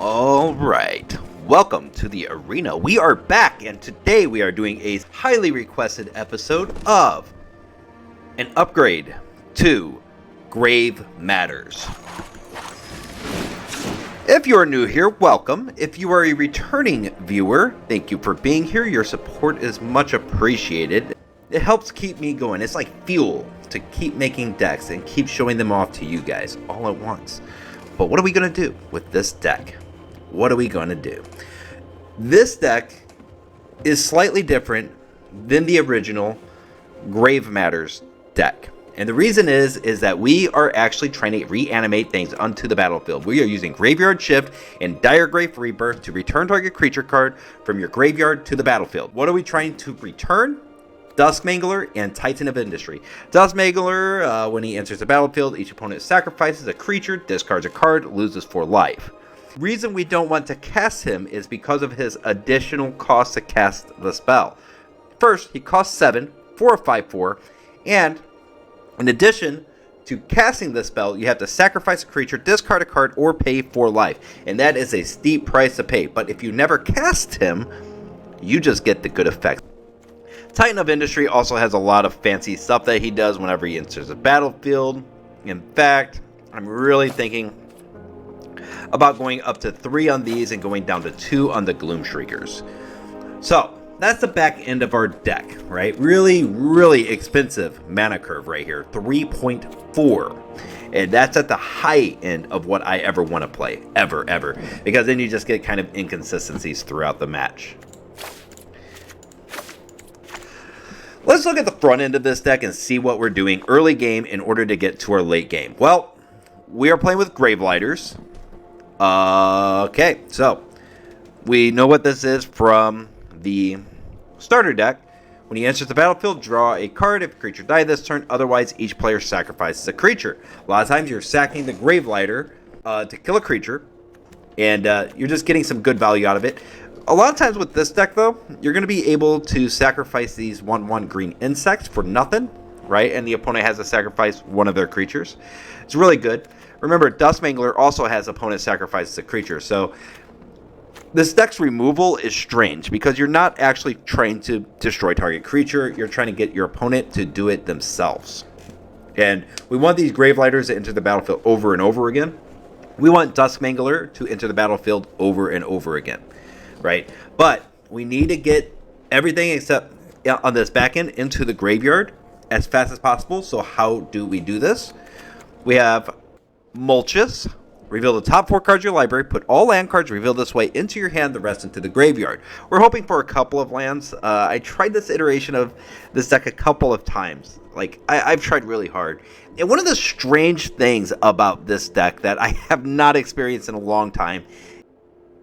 Alright, welcome to the arena. We are back, and today we are doing a highly requested episode of an upgrade to Grave Matters. If you are new here, welcome. If you are a returning viewer, thank you for being here. Your support is much appreciated. It helps keep me going. It's like fuel to keep making decks and keep showing them off to you guys all at once. But what are we going to do with this deck? What are we going to do? This deck is slightly different than the original Grave Matters deck. And the reason is that we are actually trying to reanimate things onto the battlefield. We are using Graveyard Shift and Diregraf Rebirth to return target creature card from your graveyard to the battlefield. What are we trying to return? Dusk Mangler and Titan of Industry. Dusk Mangler, when he enters the battlefield, each opponent sacrifices a creature, discards a card, loses 4 life. Reason we don't want to cast him is because of his additional cost to cast the spell. First, he costs 7 for a 5/4, and in addition to casting the spell, you have to sacrifice a creature, discard a card, or pay 4 life. And that is a steep price to pay. But if you never cast him, you just get the good effect. Titan of Industry also has a lot of fancy stuff that he does whenever he enters the battlefield. In fact, I'm really thinking about going up to 3 on these and going down to 2 on the Gloom Shriekers. So that's the back end of our deck, right? Really expensive mana curve right here, 3.4. And that's at the high end of what I ever want to play, ever. Because then you just get kind of inconsistencies throughout the match. Let's look at the front end of this deck and see what we're doing early game in order to get to our late game. Well, we are playing with Gravelighters. Okay, so we know what this is from the starter deck. When he enters the battlefield, draw a card. If a creature died this turn, otherwise each player sacrifices a creature. A lot of times you're sacking the Gravelighter to kill a creature, and you're just getting some good value out of it. A lot of times with this deck, though, you're going to be able to sacrifice these 1/1 green insects for nothing, right? And the opponent has to sacrifice one of their creatures. It's really good. Remember, Dusk Mangler also has opponent sacrifices a creature, so this deck's removal is strange because you're not actually trying to destroy target creature. You're trying to get your opponent to do it themselves. And we want these Gravelighters to enter the battlefield over and over again. We want Dusk Mangler to enter the battlefield over and over again. Right, but we need to get everything except on this back end into the graveyard as fast as possible. So how do we do this? We have Mulches. Reveal the top 4 cards of your library. Put all land cards revealed this way into your hand, the rest into the graveyard. We're hoping for a couple of lands. I tried this iteration of this deck a couple of times. Like, I've tried really hard. And one of the strange things about this deck that I have not experienced in a long time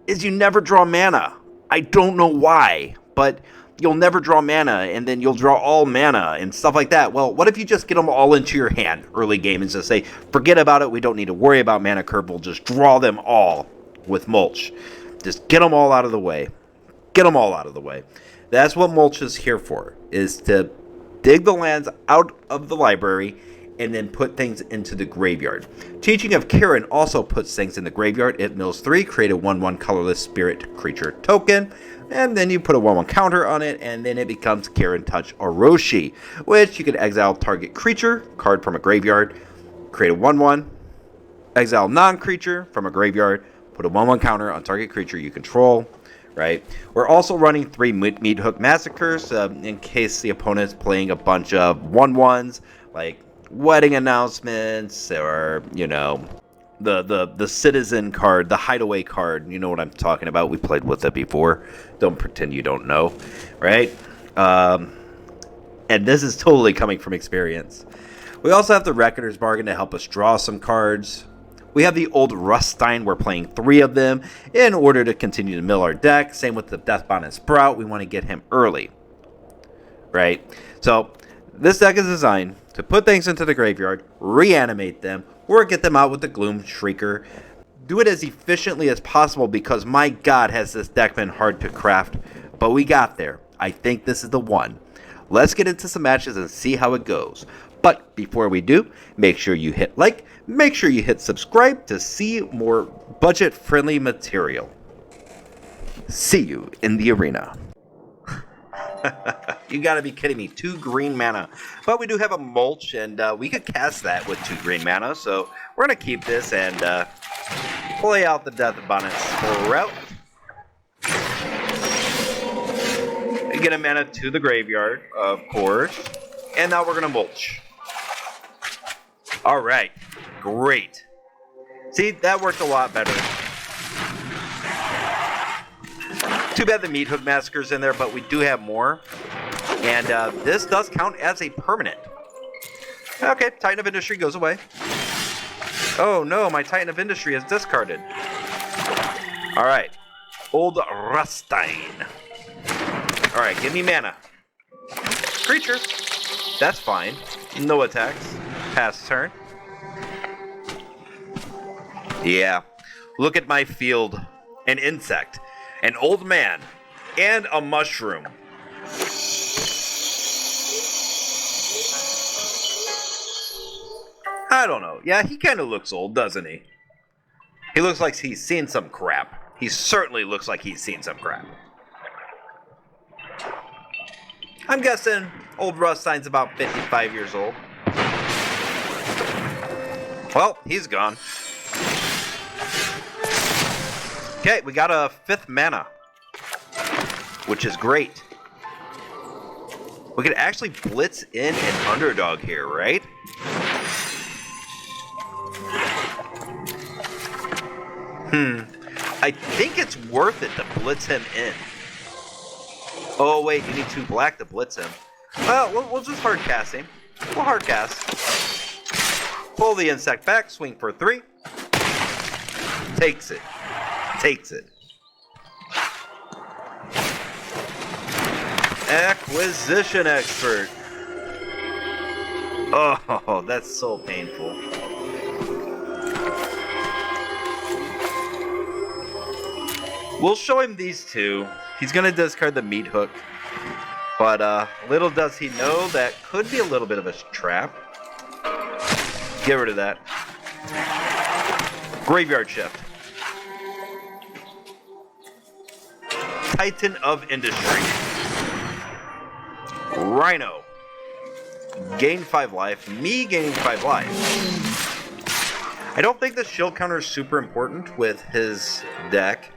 is you never draw mana. I don't know why, but you'll never draw mana, and then you'll draw all mana and stuff like that. Well, what if you just get them all into your hand early game and just say, forget about it, we don't need to worry about mana curve, we'll just draw them all with Mulch. Just get them all out of the way. Get them all out of the way. That's what Mulch is here for, is to dig the lands out of the library and then put things into the graveyard. Teaching of Kirin also puts things in the graveyard. It mills 3, create a 1/1 colorless spirit creature token, and then you put a 1/1 counter on it, and then it becomes Kirin Touch Orochi, which you can exile target creature, card from a graveyard, create a 1/1, exile non-creature from a graveyard, put a 1/1 counter on target creature you control. Right. We're also running 3 Meathook Massacres in case the opponent's playing a bunch of 1/1s, like wedding announcements, or the citizen card, the hideaway card. You know what I'm talking about. We played with it before. Don't pretend you don't know, right? And this is totally coming from experience. We also have the Reckoner's Bargain to help us draw some cards. We have the Old Rutstein. We're playing 3 of them in order to continue to mill our deck. Same with the Deathbonnet Sprout. We want to get him early, right? So this deck is designed to put things into the graveyard, reanimate them, or get them out with the Gloom Shrieker. Do it as efficiently as possible because, my God, has this deck been hard to craft. But we got there. I think this is the one. Let's get into some matches and see how it goes. But before we do, make sure you hit like, make sure you hit subscribe to see more budget-friendly material. See you in the arena. You gotta be kidding me, 2 green mana. But we do have a mulch, and we could cast that with 2 green mana, so we're gonna keep this and play out the Deathbonnet Sprout. And get a mana to the graveyard, of course. And now we're gonna mulch. Alright, great. See, that worked a lot better. Too bad the Meathook Massacre's in there, but we do have more. And this does count as a permanent. Okay, Titan of Industry goes away. Oh no, my Titan of Industry is discarded. Alright, Old Rutstein. Alright, give me mana. Creatures. That's fine. No attacks. Pass turn. Yeah. Look at my field. An insect. An old man. And a mushroom. I don't know. Yeah, he kind of looks old, doesn't he? He looks like he's seen some crap. He certainly looks like he's seen some crap. I'm guessing Old Rutstein's about 55 years old. Well, he's gone. Okay, we got a 5th mana, which is great. We could actually blitz in an underdog here, right? I think it's worth it to blitz him in. Oh wait, you need 2 black to blitz him. Well, we'll just hard cast him. We'll hard cast. Pull the insect back, swing for 3. Takes it. Takes it. Acquisition expert. Oh, that's so painful. We'll show him these 2. He's going to discard the Meathook. But little does he know that could be a little bit of a trap. Get rid of that. Graveyard Shift. Titan of Industry. Rhino. Gain 5 life. Me gaining 5 life. I don't think the shield counter is super important with his deck.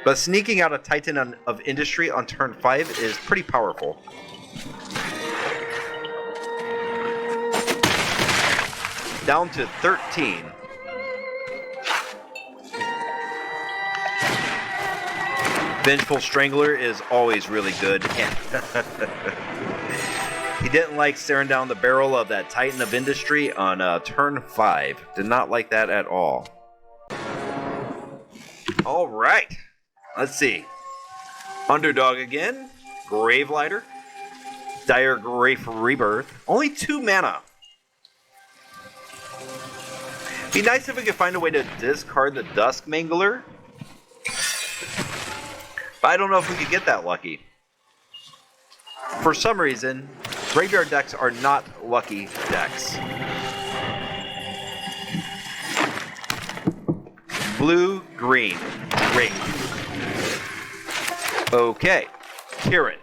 But sneaking out a Titan of Industry on turn 5 is pretty powerful. Down to 13. Vengeful Strangler is always really good. He didn't like staring down the barrel of that Titan of Industry on turn 5. Did not like that at all. Alright. Let's see. Underdog again. Gravelighter. Diregraf Rebirth. Only 2 mana. Be nice if we could find a way to discard the Dusk Mangler. But I don't know if we could get that lucky. For some reason, graveyard decks are not lucky decks. Blue, green. Great. Okay. Kirin.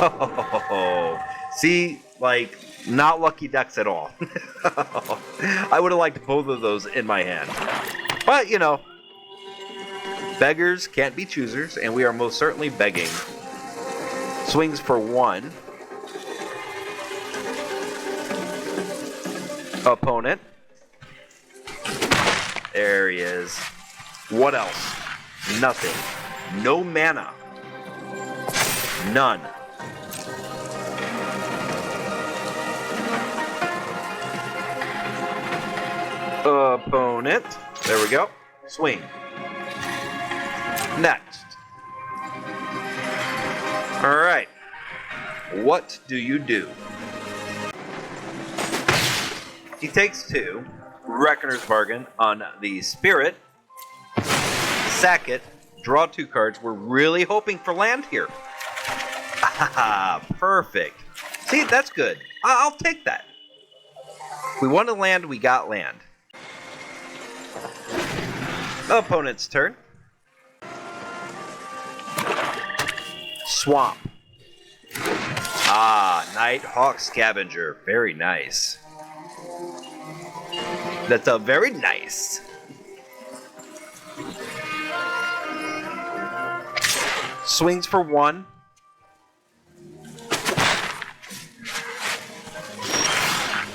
Oh, see, like, not lucky decks at all. I would have liked both of those in my hand. But, you know, beggars can't be choosers, and we are most certainly begging. Swings for 1. Opponent. There he is. What else? Nothing. No mana. None. Opponent. There we go. Swing. Next. Alright. What do you do? He takes 2. Reckoner's Bargain on the Spirit. Sack it. Draw 2 cards. We're really hoping for land here. Ah, perfect. See, that's good. I'll take that. We want to land, we got land. Opponent's turn. Swamp. Ah, Nighthawk Scavenger. Very nice. That's a very nice. Swings for 1.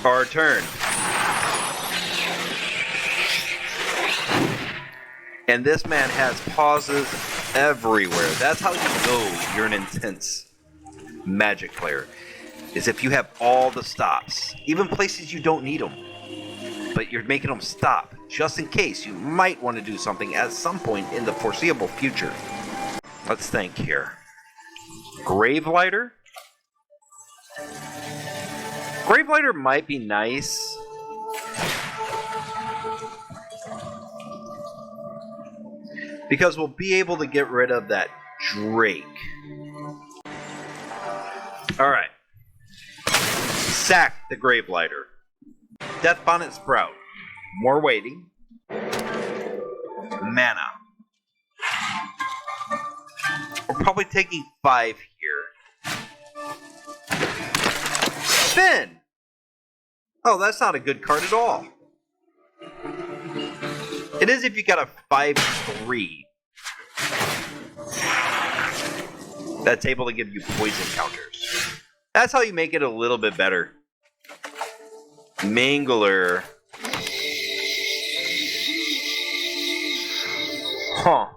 Our turn. And this man has pauses everywhere. That's how you know you're an intense Magic player. Is if you have all the stops. Even places you don't need them. But you're making them stop. Just in case you might want to do something at some point in the foreseeable future. Let's think here. Gravelighter? Gravelighter might be nice. Because we'll be able to get rid of that Drake. Alright. Sack the Gravelighter. Deathbonnet Sprout. More waiting. Mana. We're probably taking 5 here. Spin! Oh, that's not a good card at all. It is if you got a 5/3. That's able to give you poison counters. That's how you make it a little bit better. Mangler. Huh.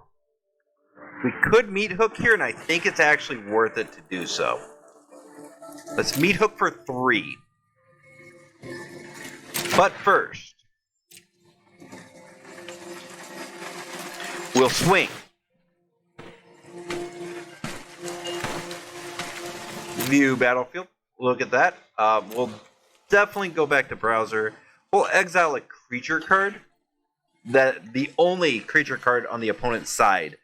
We could Meathook here, and I think it's actually worth it to do so. Let's Meathook for 3. But first, we'll swing. View battlefield. Look at that. We'll definitely go back to browser. We'll exile a creature card. The only creature card on the opponent's side.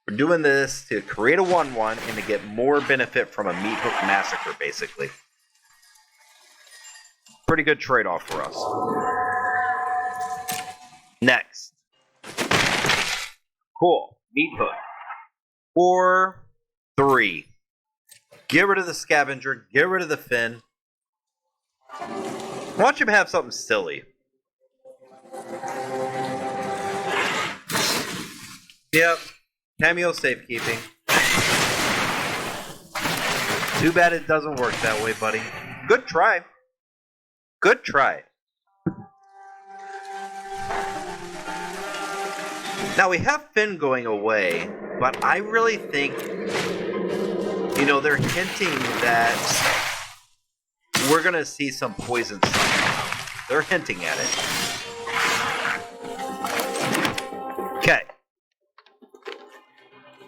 We're doing this to create a 1/1 and to get more benefit from a Meathook Massacre, basically. Pretty good trade-off for us. Next. Cool. Meathook. 4/3. Get rid of the Scavenger. Get rid of the Fin. Watch him have something silly. Yep. Cameo safekeeping. Too bad it doesn't work that way, buddy. Good try. Good try. Now we have Finn going away, but I really think, you know, they're hinting that we're going to see some poison stuff. They're hinting at it. Okay.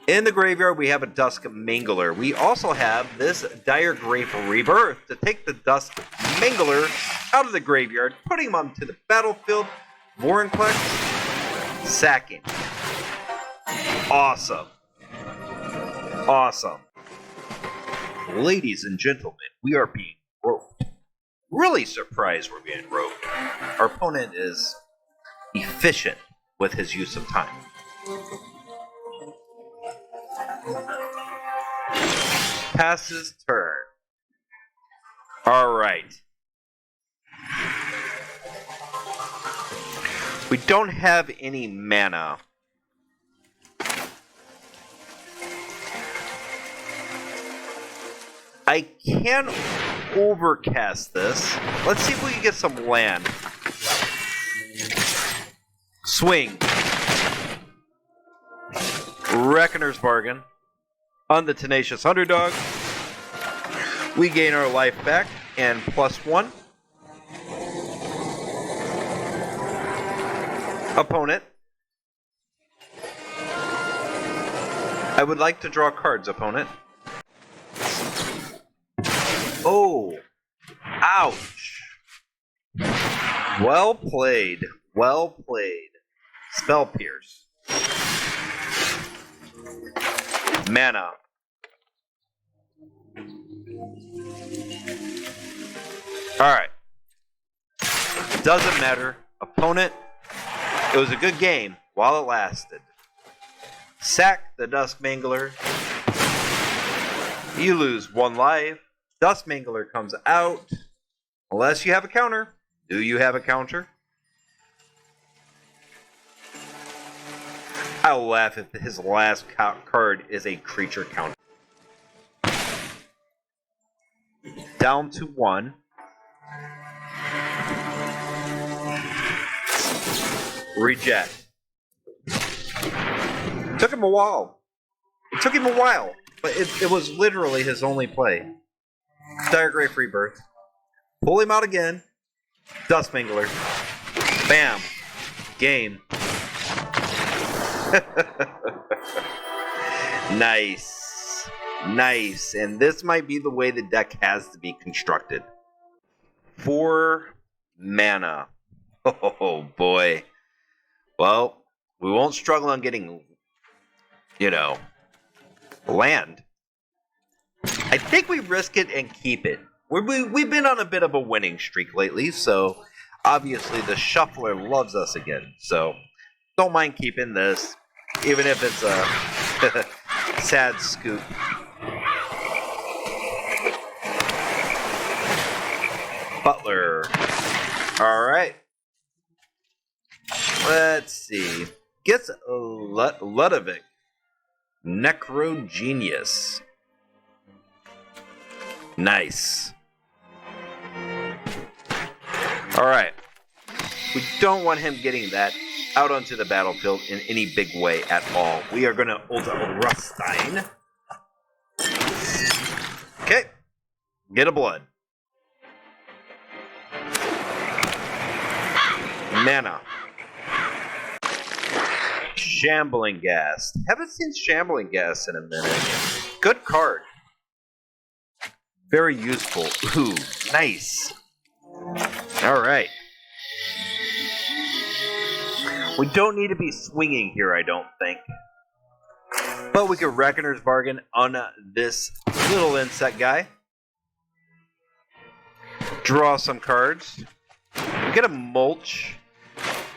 In the graveyard, we have a Dusk Mangler. We also have this Diregraf Rebirth to take the Dusk Mangler out of the graveyard, putting him onto the battlefield. Vorinclex, sacking. Awesome. Awesome. Ladies and gentlemen, we are being roped. Really surprised we're being roped. Our opponent is efficient with his use of time. Passes turn. Alright. We don't have any mana. I can overcast this. Let's see if we can get some land. Swing. Reckoner's Bargain. On the Tenacious Underdog. We gain our life back and +1. Opponent. I would like to draw cards, opponent. Oh. Ouch. Well played. Well played. Spell Pierce. Mana. Alright. Doesn't matter. Opponent. It was a good game while it lasted. Sack the Dusk Mangler. You lose 1 life. Dusk Mangler comes out. Unless you have a counter. Do you have a counter? I'll laugh if his last card is a creature counter. Down to 1. Reject. Took him a while. It took him a while, but it was literally his only play. Diregraf Rebirth. Pull him out again. Dusk Mangler. Bam. Game. Nice. Nice. And this might be the way the deck has to be constructed. 4 mana. Oh boy. Well, we won't struggle on getting, land. I think we risk it and keep it. We've been on a bit of a winning streak lately, so obviously the shuffler loves us again. So don't mind keeping this, even if it's a sad scoop. Butler. All right. Let's see. Gets Ludovic. Necro Genius. Nice. Alright. We don't want him getting that out onto the battlefield in any big way at all. We are going to Old Rutstein. Okay. Get a blood. Mana. Shambling Gas. Haven't seen Shambling Gas in a minute. Good card. Very useful. Ooh, nice. Alright. We don't need to be swinging here, I don't think. But we could Reckoner's Bargain on this little insect guy. Draw some cards. Get a Mulch.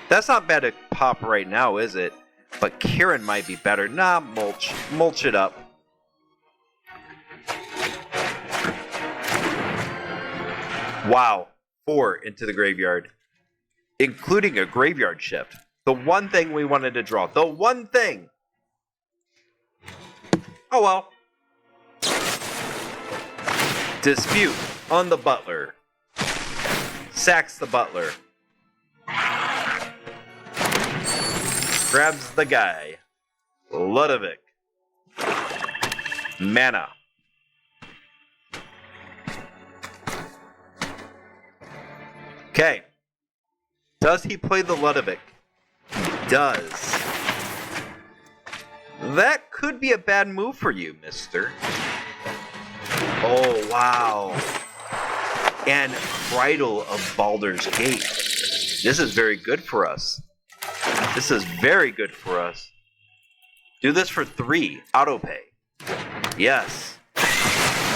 That's not bad to pop right now, is it? But Kirin might be better. Nah, Mulch. Mulch it up. Wow. 4 into the graveyard. Including a graveyard shift. The one thing we wanted to draw. The one thing! Oh well. Dispute on the Butler. Sacks the Butler. Grabs the guy. Ludovic. Mana. Okay. Does he play the Ludovic? He does. That could be a bad move for you, mister. Oh, wow. And Bridal of Baldur's Gate. This is very good for us. This is very good for us. Do this for 3. Auto pay. Yes.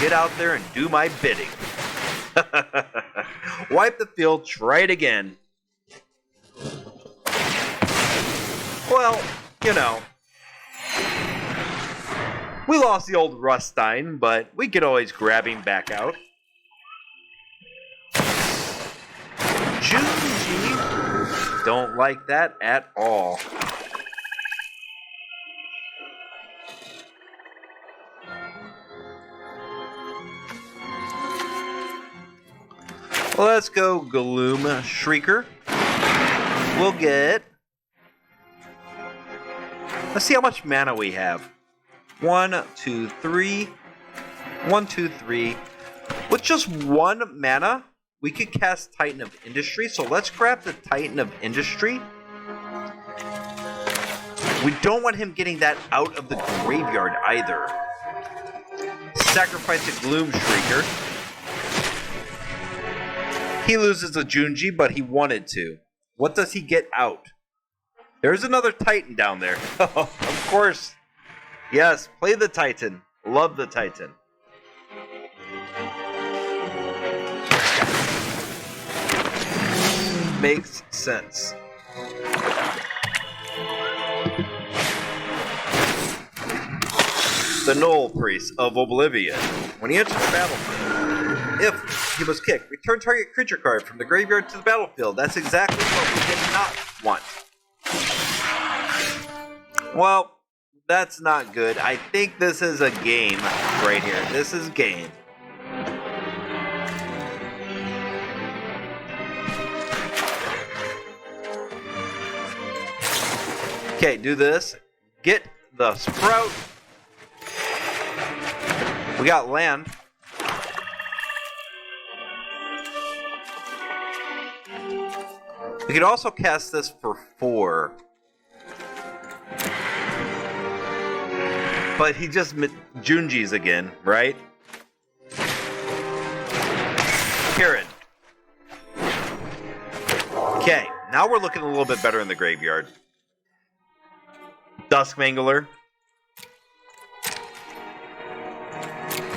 Get out there and do my bidding. Wipe the field. Try it again. Well, we lost the Old Rutstein, but we could always grab him back out. Junji. Don't like that at all. Let's go Gloom Shrieker. We'll get... Let's see how much mana we have. 1, 2, 3. 1, 2, 3. With just 1 mana, we could cast Titan of Industry. So let's grab the Titan of Industry. We don't want him getting that out of the graveyard either. Sacrifice a Gloom Shrieker. He loses a Junji, but he wanted to. What does he get out? There's another Titan down there. Of course. Yes, play the Titan. Love the Titan. Makes sense. The Knoll Priest of Oblivion. When he enters the battlefield, if he was kicked, return target creature card from the graveyard to the battlefield. That's exactly what we did not want. Well, that's not good. I think this is a game right here. This is game. Okay, do this. Get the Sprout. We got land. We could also cast this for 4. But he just Junji's again, right? Kirin. Okay, now we're looking a little bit better in the graveyard. Dusk Mangler.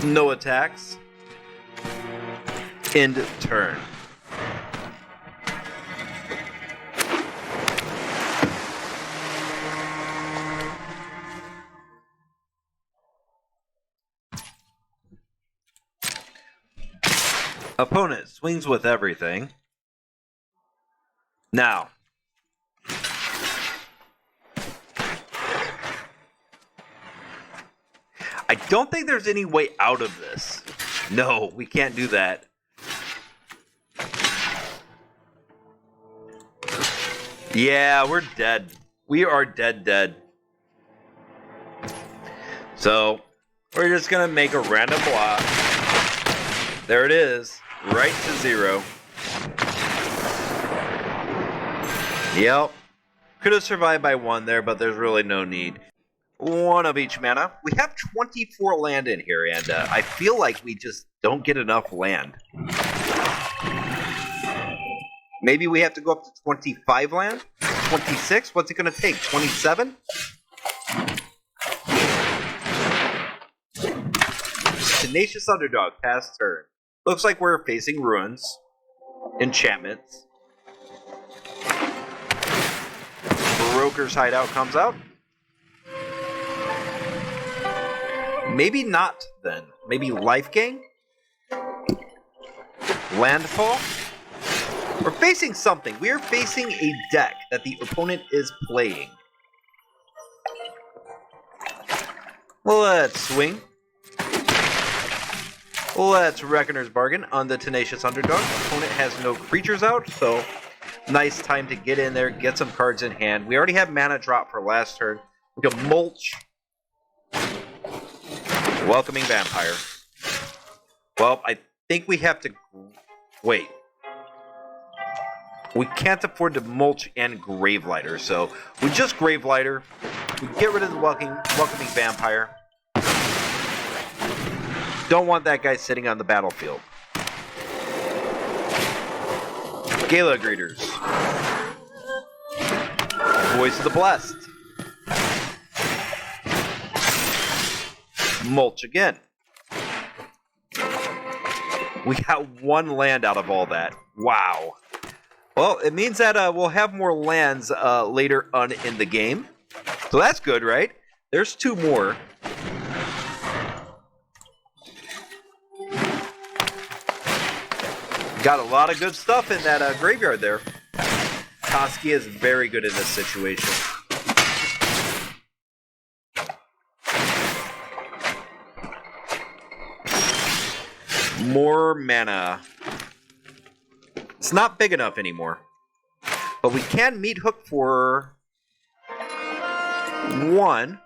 No attacks. End turn. Opponent swings with everything. Now. I don't think there's any way out of this. No, we can't do that. Yeah, we're dead. We are dead. So, we're just going to make a random block. There it is. Right to 0. Yep. Could have survived by 1 there, but there's really no need. 1 of each mana. We have 24 land in here, and I feel like we just don't get enough land. Maybe we have to go up to 25 land? 26? What's it going to take? 27? Tenacious Underdog, pass turn. Looks like we're facing ruins. Enchantments. Broker's Hideout comes out. Maybe not, then. Maybe Life Gain? Landfall? We're facing something. We are facing a deck that the opponent is playing. Let's swing. Let's Reckoner's Bargain on the Tenacious Underdog. Opponent has no creatures out, so nice time to get in there, get some cards in hand. We already have mana drop for last turn. We can mulch. Welcoming Vampire. Well, I think we have to... Wait. We can't afford to mulch and Gravelighter, so we just Gravelighter. We get rid of the Welcoming Vampire. Don't want that guy sitting on the battlefield. Gala Greeters. Voice of the Blessed. Mulch again. We got 1 land out of all that. Wow. Well, it means that we'll have more lands later on in the game. So that's good, right? There's 2 more. Got a lot of good stuff in that graveyard there. Toski is very good in this situation. More mana. It's not big enough anymore. But we can Meathook for 1.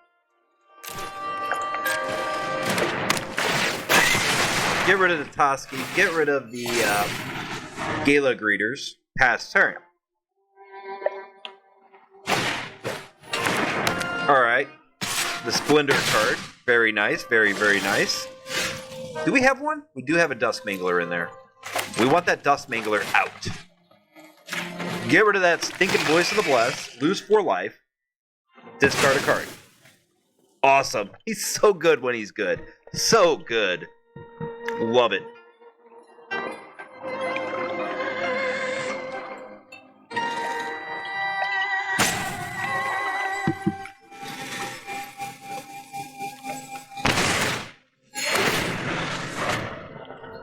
Get rid of the Toski. Get rid of the Gala Greeters. Pass turn. Alright. The Splendor card. Very nice. Very, very nice. Do we have one? We do have a Dusk Mangler in there. We want that Dusk Mangler out. Get rid of that stinking Voice of the Blessed. Lose 4 life. Discard a card. Awesome. He's so good when he's good. So good. Love it.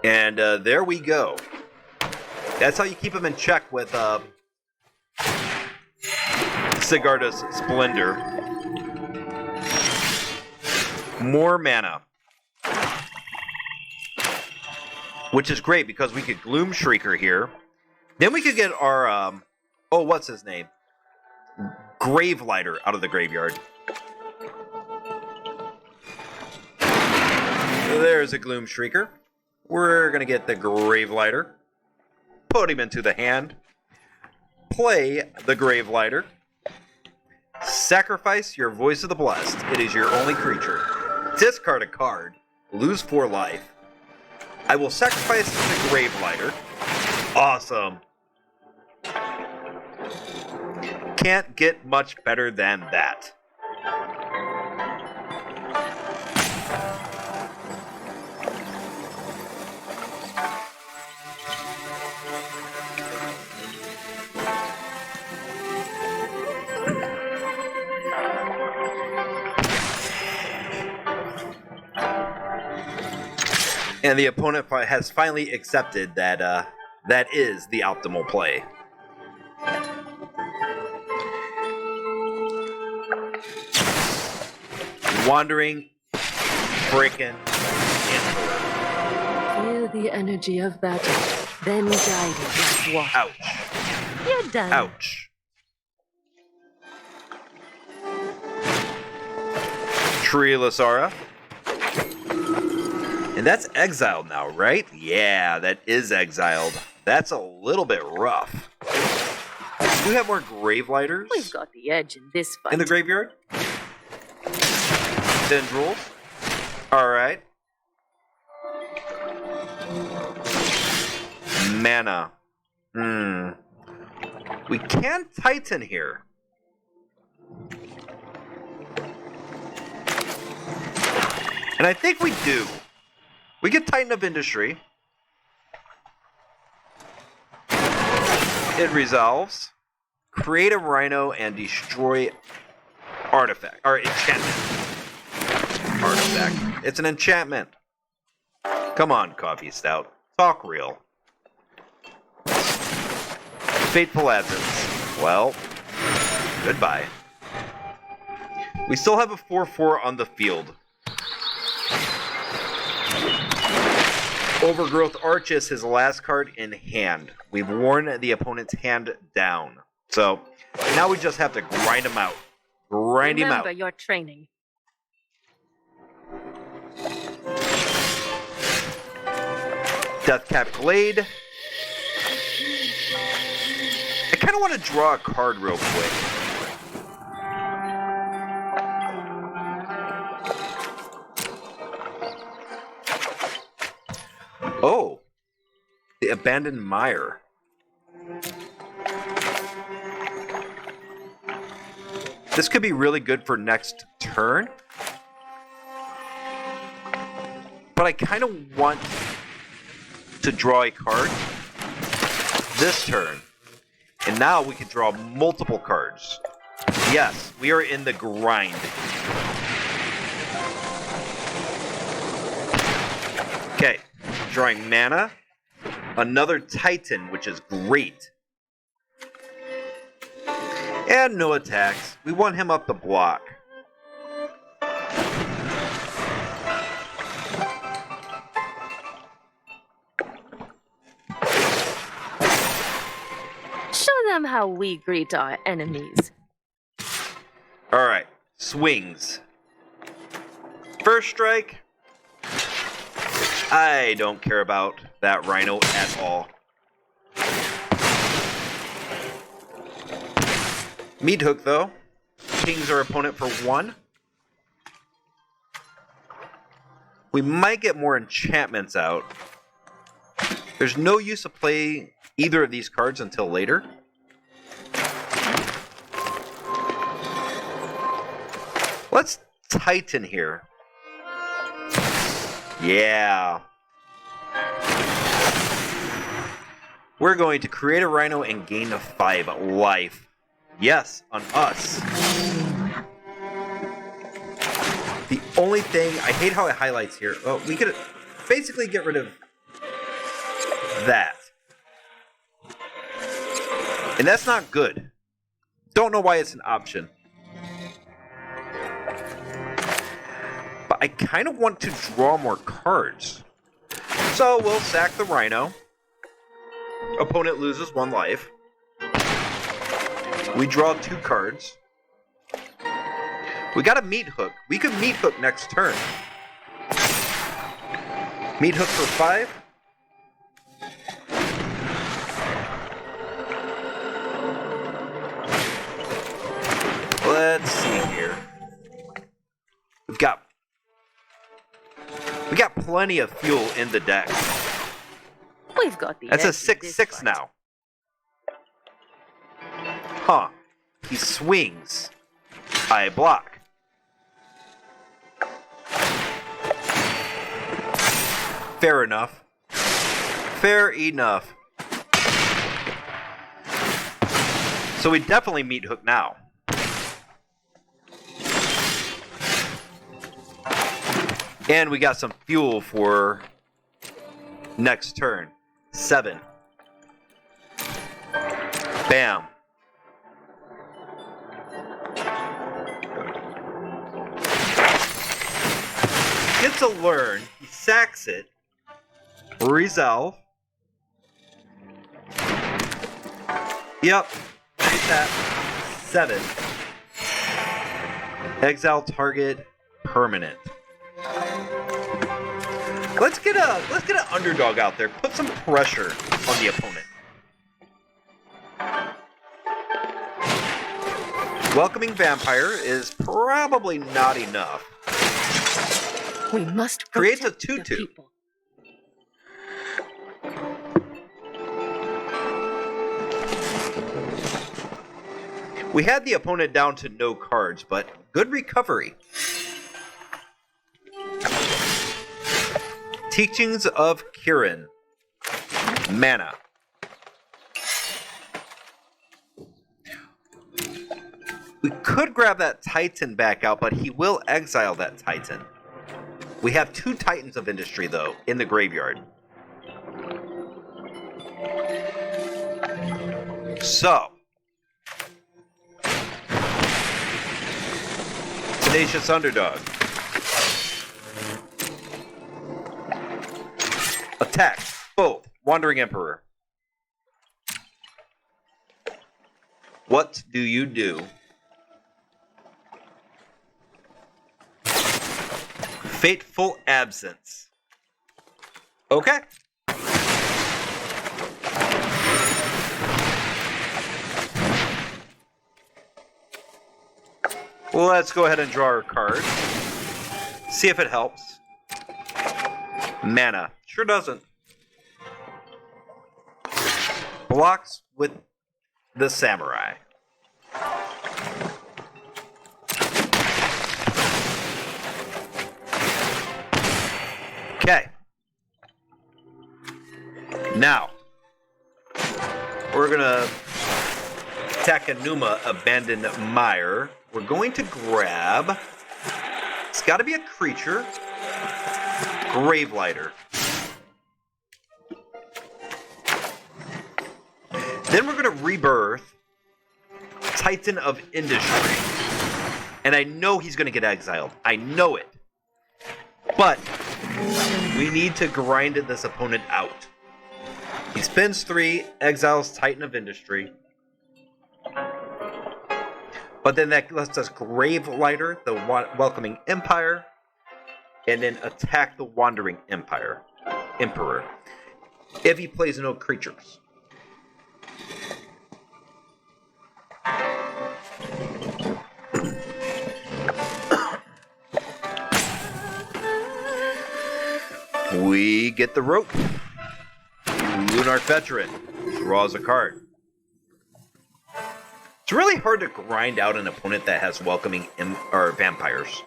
And there we go. That's how you keep him in check with Sigarda's Splendor. More mana. Which is great because we could Gloom Shrieker here. Then we could get our, what's his name? Gravelighter out of the graveyard. There's a Gloom Shrieker. We're going to get the Gravelighter. Put him into the hand. Play the Gravelighter. Sacrifice your Voice of the Blessed. It is your only creature. Discard a card. Lose 4 life. I will sacrifice the Gravelighter. Awesome. Can't get much better than that. And the opponent has finally accepted that that is the optimal play. Wandering frickin' Emperor. Feel the energy of battle, then guide it like water. Ouch. You're done. Ouch. Trilasara. And that's exiled now, right? Yeah, that is exiled. That's a little bit rough. Do we have more Gravelighters? We've got the edge in this fight. In the graveyard? Tendrils. Alright. Mana. We can Titan here. And I think we do. We get Titan of Industry. It resolves. Create a Rhino and destroy artifact. Or enchantment. Artifact. It's an enchantment. Come on, Coffee Stout. Talk real. Fateful Absence. Well, goodbye. We still have a 4/4 on the field. Overgrowth Arch is his last card in hand. We've worn the opponent's hand down. So, now we just have to grind him out. Grind him out. Remember your training. Deathcap Glade. I kind of want to draw a card real quick. Oh, the Abandoned Mire. This could be really good for next turn. But I kind of want to draw a card this turn. And now we can draw multiple cards. Yes, we are in the grind. Okay. Drawing mana, another Titan, which is great. And no attacks. We want him up the block. Show them how we greet our enemies. Alright, swings. First strike. I don't care about that Rhino at all. Meathook, though. Pings our opponent for 1. We might get more enchantments out. There's no use to play either of these cards until later. Let's Titan here. Yeah. We're going to create a Rhino and gain 5 life. Yes, on us. The only thing, I hate how it highlights here. Oh, we could basically get rid of that. And that's not good. Don't know why it's an option. But I kind of want to draw more cards. So we'll sack the Rhino. Opponent loses 1 life. We draw 2 cards. We got a Meathook. We could Meathook next turn. Meathook for 5. Let's see here. We got plenty of fuel in the deck. We've got the That's a edge in this 6/6 fight. now. Huh. He swings. I block. Fair enough. Fair enough. So we definitely Meathook now. And we got some fuel for next turn. 7. Bam. Gets a learn. He sacks it. Resolve. Yep. That 7. Exile target permanent. Let's get an underdog out there. Put some pressure on the opponent. Welcoming Vampire is probably not enough. We must Creates a protect the 2/2. people. We had the opponent down to no cards, but good recovery. Teachings of Kirin. Mana. We could grab that Titan back out, but he will exile that Titan. We have 2 Titans of Industry, though, in the graveyard. So. Tenacious Underdog. Attack. Both. Wandering Emperor. What do you do? Fateful Absence. Okay. Let's go ahead and draw our card. See if it helps. Mana. Sure doesn't. Blocks with the Samurai. Okay. Now, we're gonna Takenuma abandon Mire. We're going to grab. It's got to be a creature. Gravelighter. Then we're going to rebirth Titan of Industry. And I know he's going to get exiled. I know it. But we need to grind this opponent out. He spends 3, exiles Titan of Industry. But then that lets us Gravelighter, the Welcoming Empire, and then attack the Wandering Emperor, if he plays no creatures. We get the rope. Lunarch Veteran draws a card. It's really hard to grind out an opponent that has welcoming vampires.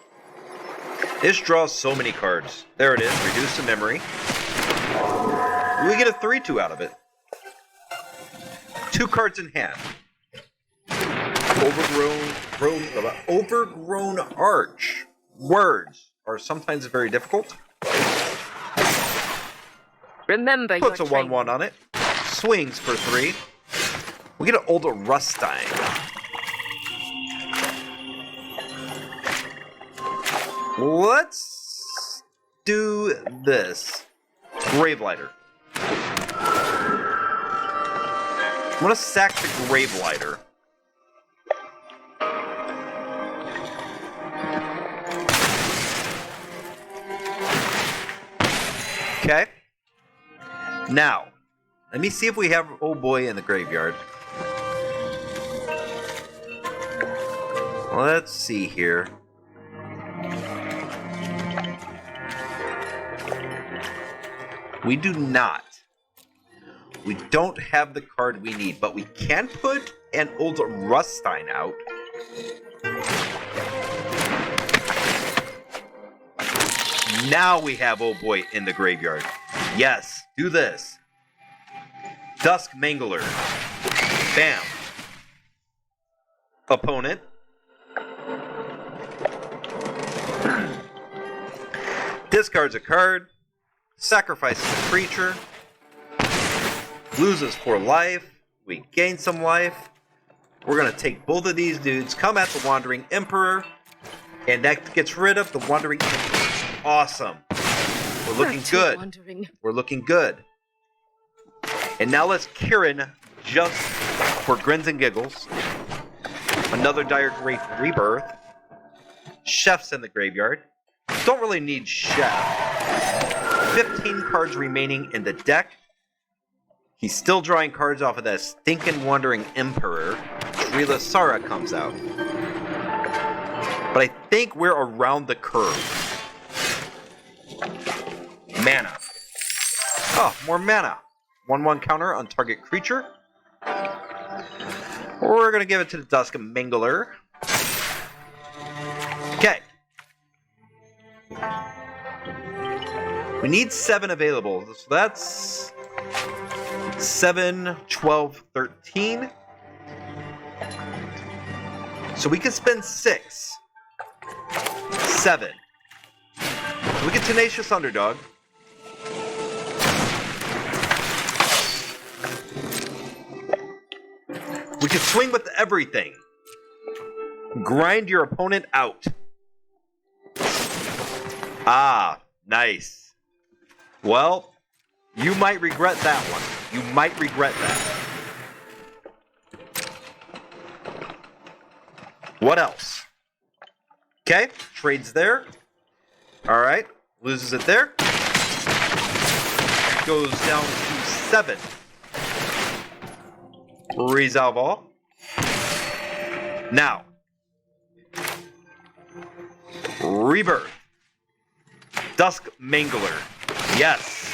This draws so many cards. There it is. Reduce the memory. We get a 3/2 out of it. 2 cards in hand. Overgrown Arch. Words are sometimes very difficult. Remember Puts a your 1/1 on it. Swings for 3. We get an Old Rutstein. Let's do this. Gravelighter. I'm going to sack the Gravelighter. Okay. Now, let me see if we have Old Boy in the graveyard. Let's see here. We do not. We don't have the card we need, but we can put an Old Rutstein out. Now we have Old Boy in the graveyard. Yes, do this. Dusk Mangler. Bam. Opponent. Discards a card. Sacrifices a creature. Loses 4 life. We gain some life. We're going to take both of these dudes, come at the Wandering Emperor, and that gets rid of the Wandering Emperor. Awesome. We're looking good. Wandering. We're looking good. And now let's Kirin, just for grins and giggles. Another Diregraf Rebirth. Chef's in the graveyard. Don't really need Chef. 15 cards remaining in the deck. He's still drawing cards off of that stinking Wandering Emperor. Srila Sara comes out. But I think we're around the curve. Mana. Oh, more mana. 1/1 counter on target creature. We're going to give it to the Dusk Mangler. Okay. We need 7 available. So that's 7, 12, 13. So we can spend 6. 7. We get Tenacious Underdog. We can swing with everything. Grind your opponent out. Ah, nice. Well, you might regret that one. You might regret that. What else? Okay, trades there. All right, loses it there. Goes down to 7. Resolve all. Now, Rebirth. Dusk Mangler. Yes.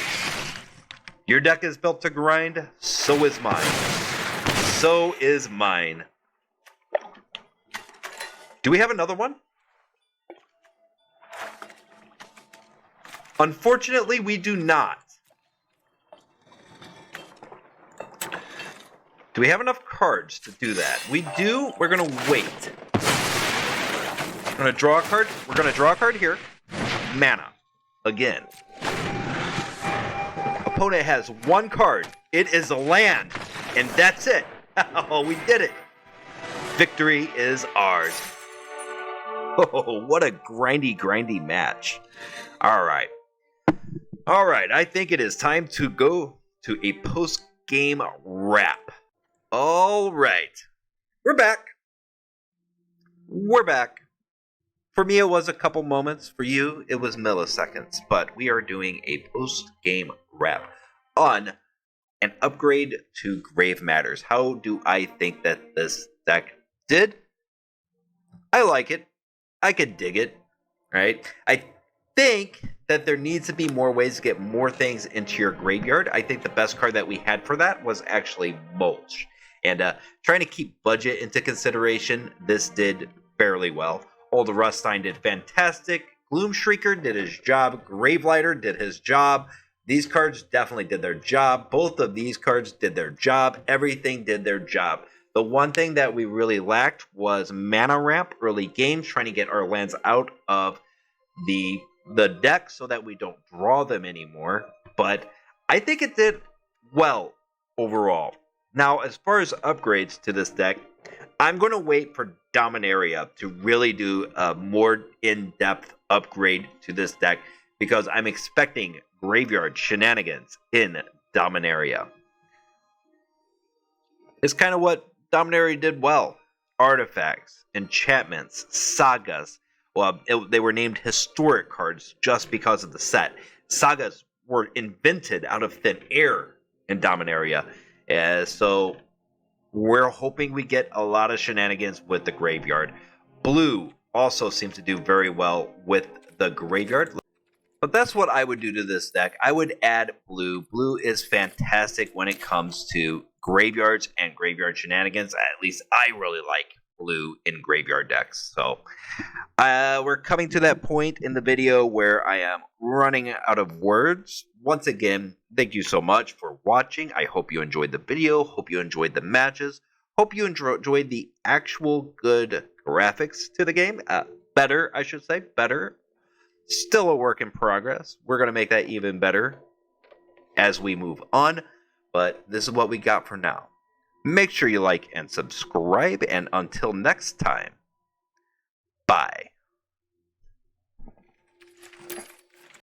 Your deck is built to grind. So is mine. So is mine. Do we have another one? Unfortunately, we do not. Do we have enough cards to do that? We do. We're going to wait. We're going to draw a card. We're going to draw a card here. Mana. Again. Opponent has 1 card. It is a land. And that's it. Oh, we did it. Victory is ours. Oh, what a grindy match. All right. All right. I think it is time to go to a post-game wrap. All right. We're back. We're back. For me, it was a couple moments. For you, it was milliseconds. But we are doing a post-game wrap on an upgrade to Grave Matters. How do I think that this deck did? I like it. I could dig it. Right? I think that there needs to be more ways to get more things into your graveyard. I think the best card that we had for that was actually Mulch. And trying to keep budget into consideration, this did fairly well. Old Rutstein did fantastic. Gloomshrieker did his job. Gravelighter did his job. These cards definitely did their job. Both of these cards did their job. Everything did their job. The one thing that we really lacked was mana ramp early games, trying to get our lands out of the deck so that we don't draw them anymore. But I think it did well overall. Now, as far as upgrades to this deck, I'm going to wait for Dominaria to really do a more in-depth upgrade to this deck because I'm expecting graveyard shenanigans in Dominaria. It's kind of what Dominaria did well. Artifacts, enchantments, sagas. Well, they were named historic cards just because of the set. Sagas were invented out of thin air in Dominaria. So we're hoping we get a lot of shenanigans with the graveyard. Blue also seems to do very well with the graveyard. But that's what I would do to this deck. I would add blue. Blue is fantastic when it comes to graveyards and graveyard shenanigans. At least I really like blue in graveyard decks. So we're coming to that point in the video where I am running out of words. Once again, thank you so much for watching. I hope you enjoyed the video. Hope you enjoyed the matches. Hope you enjoyed the actual good graphics to the game. Better, I should say. Better. Still a work in progress. We're going to make that even better as we move on. But this is what we got for now. Make sure you like and subscribe. And until next time, bye.